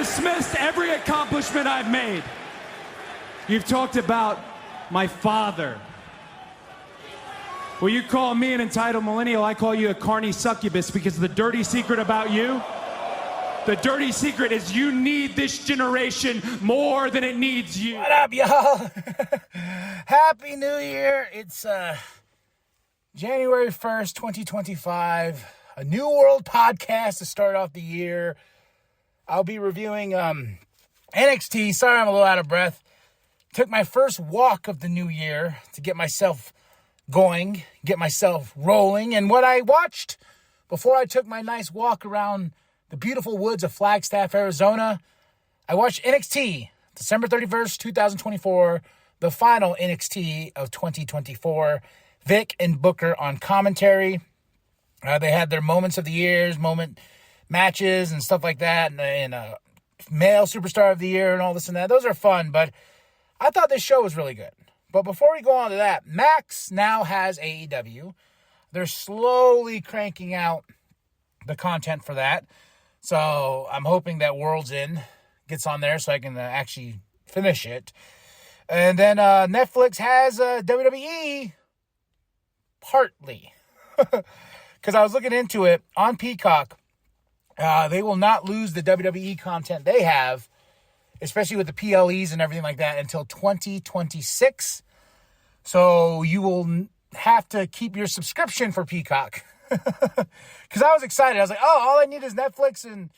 dismissed every accomplishment I've made. You've talked about my father. Well, you call me an entitled millennial, I call you a carny succubus, because the dirty secret about you, the dirty secret is you need this generation more than it needs you. What up, y'all? Happy New Year. It's January 1st, 2025. A New World podcast to start off the year. I'll be reviewing NXT. Sorry, I'm a little out of breath. Took my first walk of the new year to get myself going, get myself rolling. And what I watched before I took my nice walk around the beautiful woods of Flagstaff, Arizona, I watched NXT, December 31st, 2024, the final NXT of 2024. Vic and Booker on commentary. They had their moments of the years, moment matches and stuff like that, and male superstar of the year and all this and that. Those are fun, but I thought this show was really good. But before we go on to that, Max now has AEW. They're slowly cranking out the content for that. So I'm hoping that World's End gets on there so I can actually finish it. And then Netflix has WWE partly. Because I was looking into it on Peacock. They will not lose the WWE content they have, especially with the PLEs and everything like that, until 2026. So you will have to keep your subscription for Peacock. Because I was excited. I was like, oh, all I need is Netflix and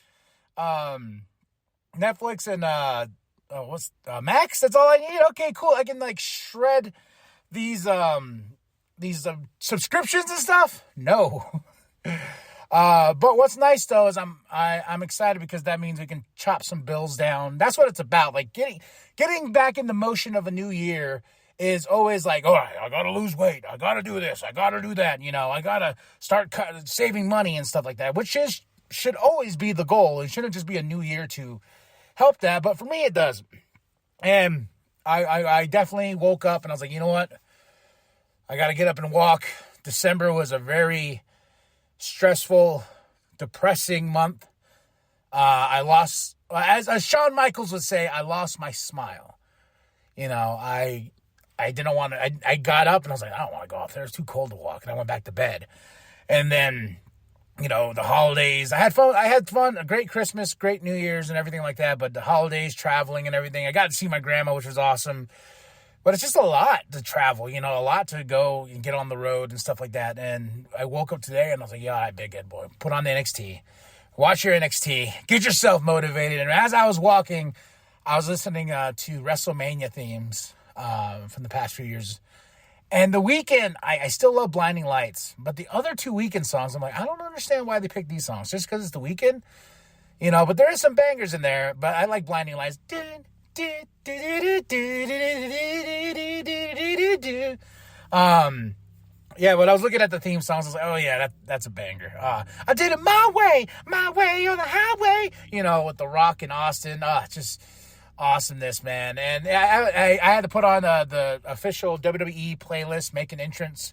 Max. That's all I need. Okay, cool. I can like shred these subscriptions and stuff. No. But what's nice though is I'm excited because that means we can chop some bills down. That's what it's about. Like getting back in the motion of a new year is always like, all right, I gotta lose weight. I gotta do this. I gotta do that. You know, I gotta start saving money and stuff like that, which should always be the goal. It shouldn't just be a new year to help that. But for me, it does. And I definitely woke up and I was like, you know what? I gotta get up and walk. December was a very stressful, depressing month. I lost, as Shawn Michaels would say, I lost my smile. You know, I didn't want to, I got up and I was like, I don't want to go out there. It's too cold to walk. And I went back to bed. And then, you know, the holidays, I had fun, a great Christmas, great New Year's and everything like that. But the holidays, traveling and everything, I got to see my grandma, which was awesome. But it's just a lot to travel, you know, a lot to go and get on the road and stuff like that. And I woke up today and I was like, yeah, all right, big head boy, put on the NXT. Watch your NXT. Get yourself motivated. And as I was walking, I was listening to WrestleMania themes from the past few years. And The Weeknd, I still love Blinding Lights. But the other two Weeknd songs, I'm like, I don't understand why they picked these songs. Just because it's The Weeknd? You know, but there is some bangers in there. But I like Blinding Lights. Yeah, but I was looking at the theme songs. I was like, oh yeah, that's a banger. I did it my way on the highway. You know, with The Rock and Austin. Just awesomeness, man. And I had to put on the official WWE playlist, Make an Entrance,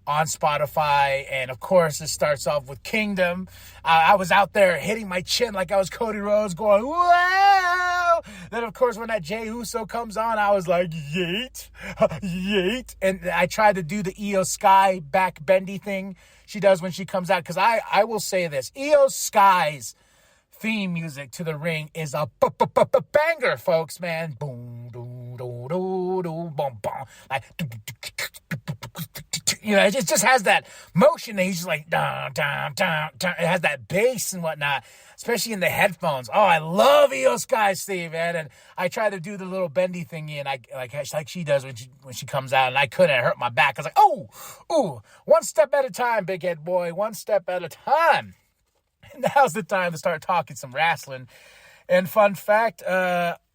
on Spotify. And of course, it starts off with Kingdom. I was out there hitting my chin like I was Cody Rhodes, going, wow. Then, of course, when that Jey Uso comes on, I was like, yeet, yeet. And I tried to do the Io Sky back bendy thing she does when she comes out. Because I will say this, Io Sky's theme music to the ring is a banger, folks, man. Boom, doo, doo, doo, doo, boom, boom. Like, you know, it just has that motion. And he's just like, dun, dun, dun, dun. It has that bass and whatnot, especially in the headphones. Oh, I love Io Sky's theme, man. And I try to do the little bendy thingy, and I like she does when she comes out, and I couldn't. It hurt my back. I was like, ooh, one step at a time, big head boy, one step at a time. Now's the time to start talking some wrestling. And fun fact,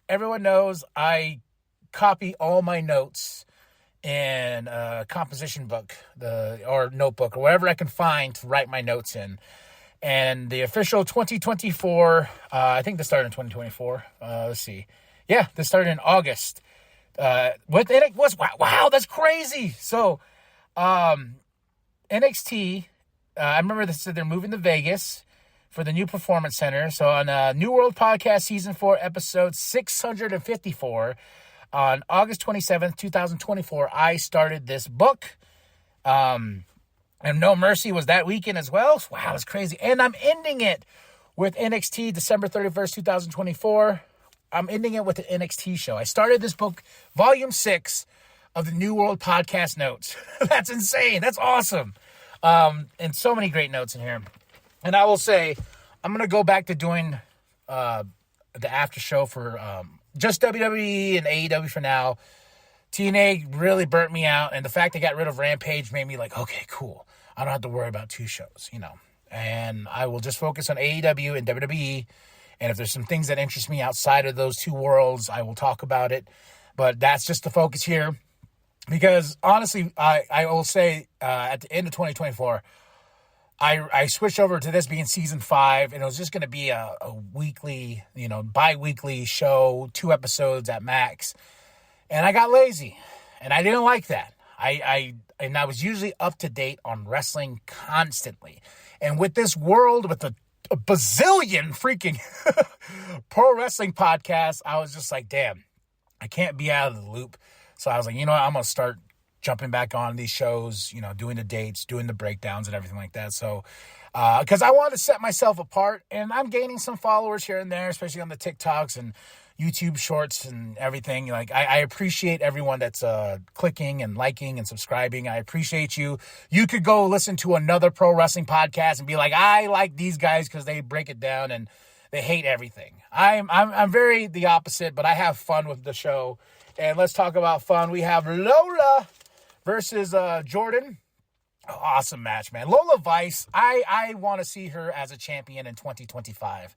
everyone knows I copy all my notes in a composition book, or notebook, or whatever I can find to write my notes in. And the official 2024, I think this started in 2024. Let's see. Yeah, this started in August. With it was, wow, that's crazy. So, NXT, I remember they said they're moving to Vegas for the new Performance Center. So on New World Podcast Season 4, Episode 654, on August 27th, 2024, I started this book. And No Mercy was that weekend as well. Wow, it's crazy. And I'm ending it with NXT December 31st, 2024. I'm ending it with an NXT show. I started this book, Volume 6 of the New World Podcast Notes. That's insane. That's awesome. And so many great notes in here. And I will say, I'm going to go back to doing the after show for just WWE and AEW for now. TNA really burnt me out, and the fact they got rid of Rampage made me like, okay, cool. I don't have to worry about two shows, And I will just focus on AEW and WWE, and if there's some things that interest me outside of those two worlds, I will talk about it. But that's just the focus here. Because, honestly, I will say, at the end of 2024, I switched over to this being Season 5, and it was just going to be a weekly, bi-weekly show, 2 episodes at max. And I got lazy, and I didn't like that. I was usually up to date on wrestling constantly. And with this world, with a bazillion freaking pro wrestling podcasts, I was just like, damn, I can't be out of the loop. So I was like, I'm going to start jumping back on these shows, doing the dates, doing the breakdowns and everything like that. So, because I wanted to set myself apart, and I'm gaining some followers here and there, especially on the TikToks and YouTube shorts and everything. Like, I appreciate everyone that's clicking and liking and subscribing. I appreciate you. You could go listen to another pro wrestling podcast and be like, I like these guys because they break it down and they hate everything. I'm very the opposite, but I have fun with the show. And let's talk about fun. We have Lola versus Jordan. Oh, awesome match, man. Lola Vice, I want to see her as a champion in 2025.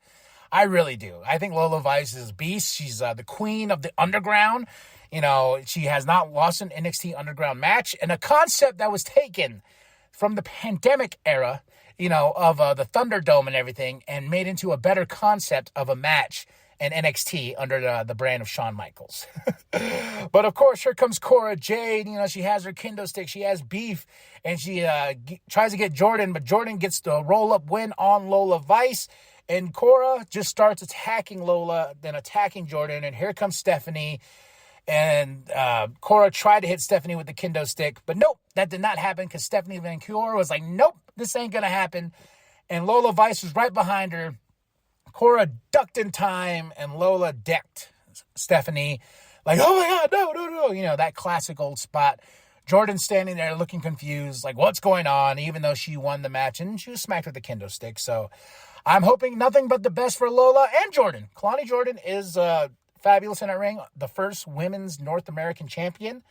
I really do. I think Lola Vice is a beast. She's the queen of the underground. She has not lost an NXT underground match. And a concept that was taken from the pandemic era, of the Thunderdome and everything, and made into a better concept of a match in NXT under the brand of Shawn Michaels. But of course, here comes Cora Jade. She has her kendo stick. She has beef, and she tries to get Jordan, but Jordan gets the roll-up win on Lola Vice. And Cora just starts attacking Lola, then attacking Jordan. And here comes Stephanie. And Cora tried to hit Stephanie with the kendo stick. But nope, that did not happen because Stephanie Van Cure was like, nope, this ain't going to happen. And Lola Vice was right behind her. Cora ducked in time, and Lola decked Stephanie. Like, oh my God, no. That classic old spot. Jordan standing there looking confused, like, what's going on? Even though she won the match, and she was smacked with the kendo stick. So I'm hoping nothing but the best for Lola and Jordan. Kalani Jordan is fabulous in that ring, the first women's North American champion.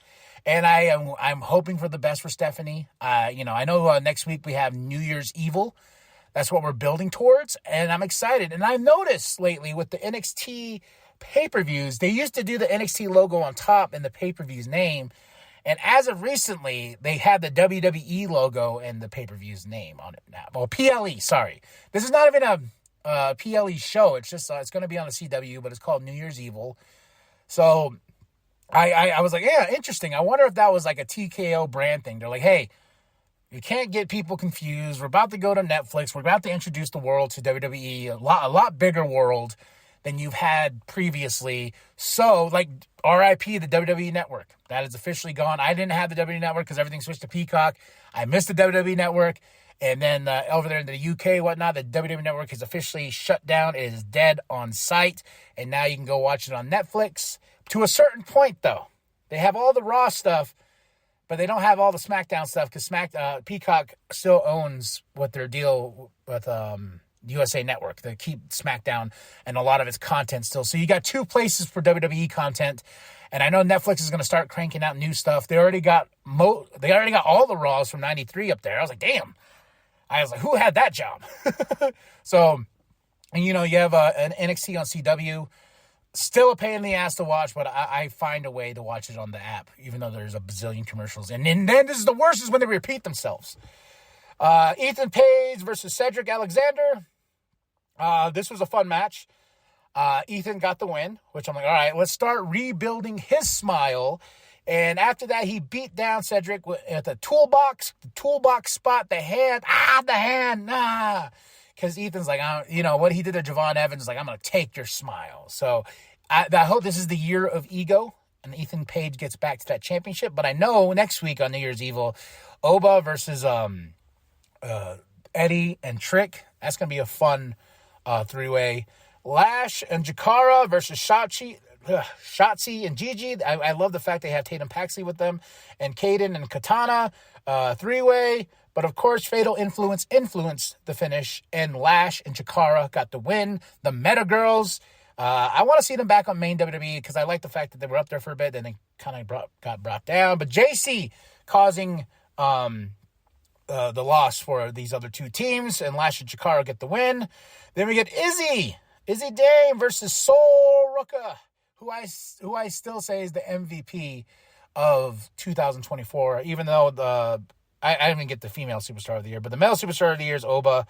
And I'm hoping for the best for Stephanie. I know next week we have New Year's Evil. That's what we're building towards, and I'm excited. And I've noticed lately with the NXT pay-per-views, they used to do the NXT logo on top in the pay-per-view's name. And as of recently, they had the WWE logo and the pay-per-view's name on it now. Well, PLE, sorry. This is not even a PLE show. It's just, it's going to be on the CW, but it's called New Year's Evil. So I was like, yeah, interesting. I wonder if that was like a TKO brand thing. They're like, hey, you can't get people confused. We're about to go to Netflix. We're about to introduce the world to WWE, a lot bigger world than you've had previously. So, like, RIP the WWE Network. That is officially gone. I didn't have the WWE Network because everything switched to Peacock. I missed the WWE Network. And then over there in the UK and whatnot, the WWE Network is officially shut down. It is dead on site. And now you can go watch it on Netflix. To a certain point, though. They have all the Raw stuff, but they don't have all the SmackDown stuff because Peacock still owns what their deal with USA Network. They keep SmackDown and a lot of its content still. So you got two places for WWE content. And I know Netflix is going to start cranking out new stuff. They already got all the Raws from 93 up there. I was like, damn. I was like, who had that job? So, and you have an NXT on CW. Still a pain in the ass to watch, but I find a way to watch it on the app, even though there's a bazillion commercials. And then this is the worst is when they repeat themselves. Ethan Page versus Cedric Alexander. This was a fun match. Ethan got the win, which I'm like, all right, let's start rebuilding his smile. And after that, he beat down Cedric at the toolbox spot, the hand. because Ethan's like, what he did to Javon Evans, like, I'm going to take your smile. So I hope this is the year of ego and Ethan Page gets back to that championship. But I know next week on New Year's Evil, Oba versus Eddie and Trick. That's going to be a fun three-way. Lash and Jakara versus Shotzi and Gigi. I love the fact they have Tatum Paxley with them. And Kaden and Katana, three-way. But, of course, Fatal Influence influenced the finish. And Lash and Jakara got the win. The Meta Girls. I want to see them back on main WWE because I like the fact that they were up there for a bit. Then they kind of got brought down. But JC causing the loss for these other two teams. And Lash and Jakara get the win. Then we get Izzy Dame versus Sol Ruka, who I still say is the MVP of 2024, even though I didn't even get the female superstar of the year, but the male superstar of the year is Oba.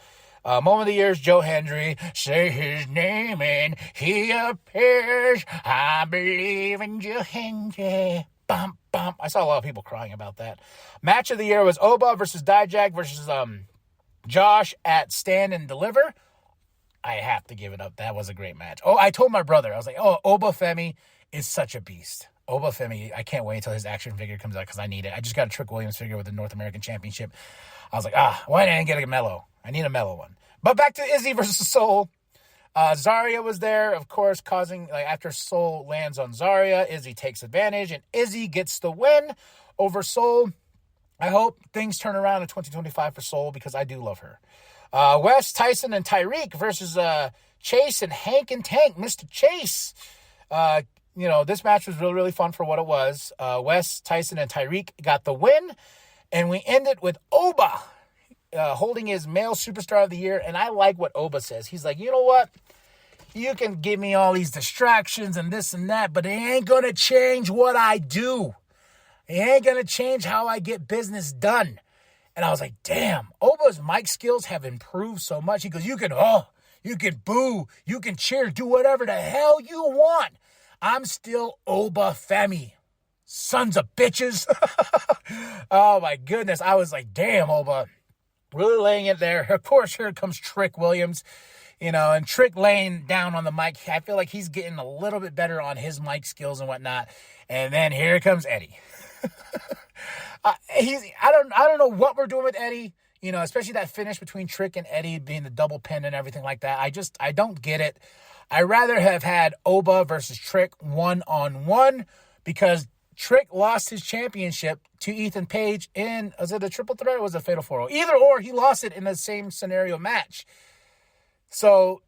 Moment of the year is Joe Hendry. Say his name and he appears. I believe in Joe Hendry. Bump, bump. I saw a lot of people crying about that. Match of the year was Oba versus Dijak versus Josh at Stand and Deliver. I have to give it up. That was a great match. Oh, I told my brother. I was like, Oba Femi is such a beast. Oba Femi, I can't wait until his action figure comes out because I need it. I just got a Trick Williams figure with the North American Championship. I was like, why didn't I get a mellow? I need a mellow one. But back to Izzy versus Soul. Zarya was there, of course, causing, after Soul lands on Zarya, Izzy takes advantage, and Izzy gets the win over Soul. I hope things turn around in 2025 for Soul because I do love her. Wes, Tyson, and Tyreek versus Chase and Hank and Tank. Mr. Chase. This match was really, really fun for what it was. Wes, Tyson, and Tyreek got the win. And we ended with Oba holding his male superstar of the year. And I like what Oba says. He's like, you know what? You can give me all these distractions and this and that, but it ain't going to change what I do. It ain't going to change how I get business done. And I was like, damn, Oba's mic skills have improved so much. He goes, you can boo, you can cheer, do whatever the hell you want. I'm still Oba Femi. Sons of bitches. Oh, my goodness. I was like, damn, Oba. Really laying it there. Of course, here comes Trick Williams. And Trick laying down on the mic. I feel like he's getting a little bit better on his mic skills and whatnot. And then here comes Eddie. I don't know what we're doing with Eddie, especially that finish between Trick and Eddie being the double pin and everything like that. I don't get it. I rather have had Oba versus Trick one-on-one because Trick lost his championship to Ethan Page was it a triple threat or was it a fatal 4-0? Either or, he lost it in the same scenario match. So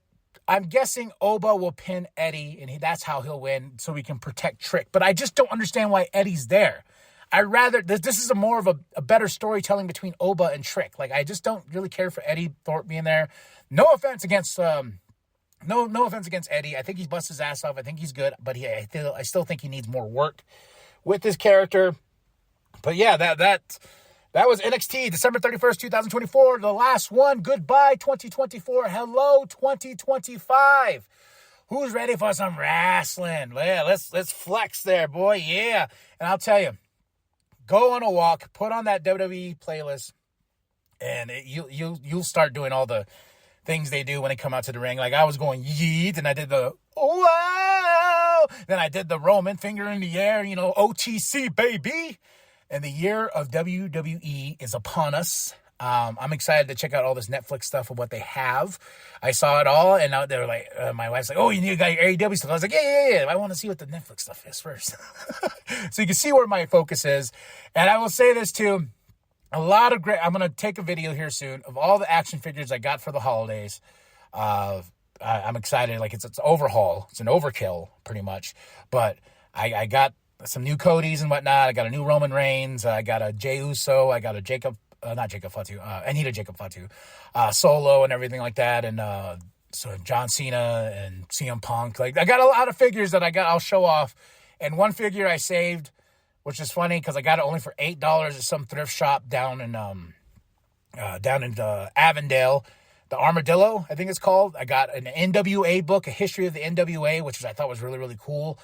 I'm guessing Oba will pin Eddie and that's how he'll win so we can protect Trick. But I just don't understand why Eddie's there. This is more of a better storytelling between Oba and Trick. I just don't really care for Eddie Thorpe being there. No offense against Eddie. I think he's busted his ass off. I think he's good, but I still think he needs more work with his character. But yeah, that was NXT, December 31st, 2024. The last one. Goodbye, 2024. Hello, 2025. Who's ready for some wrestling? Yeah, let's flex there, boy. Yeah. And I'll tell you, go on a walk, put on that WWE playlist, and you'll start doing all the things they do when they come out to the ring. I was going yeet, and I did the wow. Then I did the Roman finger in the air, OTC, baby. And the year of WWE is upon us. I'm excited to check out all this Netflix stuff of what they have. I saw it all, and now they were like, my wife's like, oh, you got your AEW stuff. I was like, yeah. I want to see what the Netflix stuff is first. So you can see where my focus is. And I will say this too. I'm going to take a video here soon of all the action figures I got for the holidays. I'm excited. It's an overhaul. It's an overkill, pretty much. But I got some new Codys and whatnot. I got a new Roman Reigns. I got a Jey Uso. I got a Anita Jacob Fatu, Solo and everything like that. And so John Cena and CM Punk. I got a lot of figures that I'll show off. And one figure I saved, which is funny because I got it only for $8 at some thrift shop down in Avondale. The Armadillo, I think it's called. I got an NWA book, a history of the NWA, which I thought was really, really cool.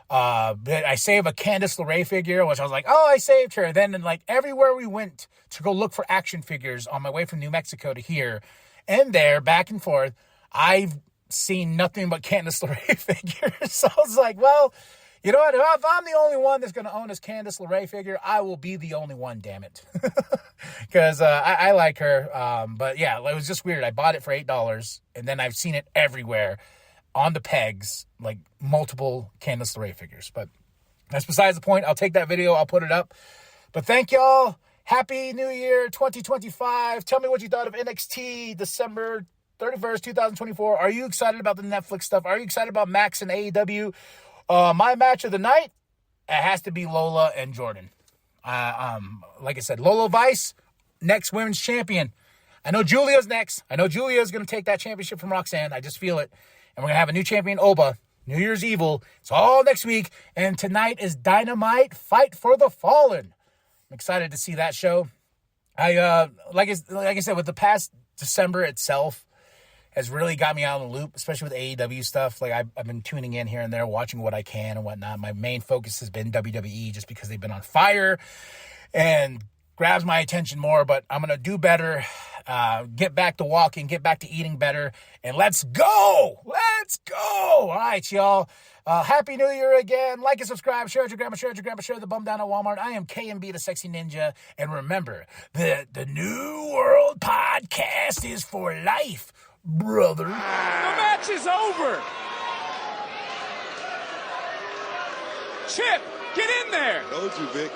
But I saved a Candice LeRae figure, which I was like, I saved her. Then everywhere we went to go look for action figures on my way from New Mexico to here, and there, back and forth, I've seen nothing but Candice LeRae figures. So I was like, well, you know what? If I'm the only one that's going to own this Candice LeRae figure, I will be the only one, damn it. Because I like her. But yeah, it was just weird. I bought it for $8, and then I've seen it everywhere on the pegs, like multiple Candice LeRae figures. But that's besides the point. I'll take that video. I'll put it up. But thank y'all. Happy New Year 2025. Tell me what you thought of NXT December 31st, 2024. Are you excited about the Netflix stuff? Are you excited about Max and AEW? My match of the night, it has to be Lola and Jordan. Like I said, Lola Vice, next women's champion. I know Julia's next. I know Julia's going to take that championship from Roxanne. I just feel it. And we're going to have a new champion, Oba. New Year's Evil. It's all next week. And tonight is Dynamite Fight for the Fallen. I'm excited to see that show. Like I said, with the past December itself has really got me out of the loop, especially with AEW stuff. Like I've been tuning in here and there, watching what I can and whatnot. My main focus has been WWE just because they've been on fire and grabs my attention more. But I'm going to do better, get back to walking, get back to eating better, and let's go! Let's go! All right, y'all. Happy New Year again. Like and subscribe. Share it with your grandma. Share the bum down at Walmart. I am KMB, the Sexy Ninja. And remember, the New World Podcast is for life, brother. The match is over. Chip, get in there. Told you, Vic.